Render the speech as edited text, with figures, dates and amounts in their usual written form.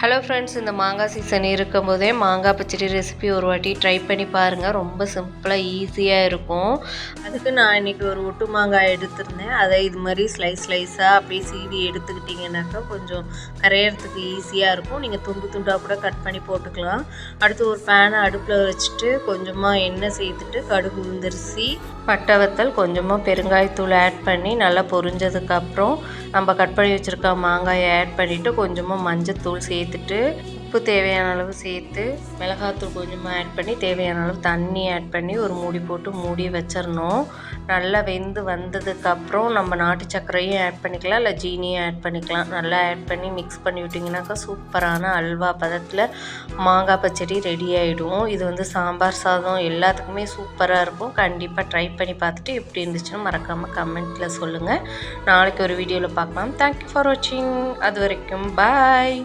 Hello friends, இந்த மாங்காய் season இருக்கும்போதே மாங்காய் பச்சடி ரெசிபி ஒரு வாட்டி ட்ரை பண்ணி பாருங்கள். ரொம்ப சிம்பிளாக ஈஸியாக இருக்கும். அதுக்கு நான் இன்றைக்கி ஒரு ஒட்டு மாங்காய் எடுத்திருந்தேன். அதை இது மாதிரி ஸ்லைஸாக அப்படியே சீவி எடுத்துக்கிட்டிங்கனாக்கா கொஞ்சம் கரையிறதுக்கு ஈஸியாக இருக்கும். நீங்கள் துண்டு துண்டாக கூட கட் பண்ணி போட்டுக்கலாம். அடுத்து ஒரு பேனை அடுப்பில் வச்சுட்டு கொஞ்சமாக எண்ணெய் சேர்த்துட்டு கடுகு உளுந்தரிசி பட்டை வத்தல் கொஞ்சமாக பெருங்காயத்தூள் ஆட் பண்ணி நல்லா பொரிஞ்சதுக்கப்புறம் நம்ம கட் பண்ணி வச்சுருக்க மாங்காயை ஆட் பண்ணிவிட்டு கொஞ்சமாக மஞ்சத்தூள் சேர்த்துட்டு உப்பு தேவையான அளவு சேர்த்து மிளகாத்தூள் கொஞ்சமாக ஆட் பண்ணி தேவையான அளவு தண்ணி ஆட் பண்ணி ஒரு மூடி போட்டு மூடி வச்சிடணும். நல்லா வெந்து வந்ததுக்கப்புறம் நம்ம நாட்டு சர்க்கரையும் ஆட் பண்ணிக்கலாம், இல்லை ஜீனியும் ஆட் பண்ணிக்கலாம். நல்லா ஆட் பண்ணி மிக்ஸ் பண்ணி விட்டிங்கனாக்கா சூப்பரான அல்வா பதத்தில் மாங்காய் பச்சடி ரெடி ஆகிடும். இது சாம்பார் சாதம் எல்லாத்துக்குமே சூப்பராக இருக்கும். கண்டிப்பாக ட்ரை பண்ணி பார்த்துட்டு எப்படி இருந்துச்சுன்னு மறக்காமல் கமெண்ட்டில் சொல்லுங்கள். நாளைக்கு ஒரு வீடியோவில் பார்க்கலாம். தேங்க்யூ ஃபார் வாட்சிங். அது வரைக்கும் பாய்.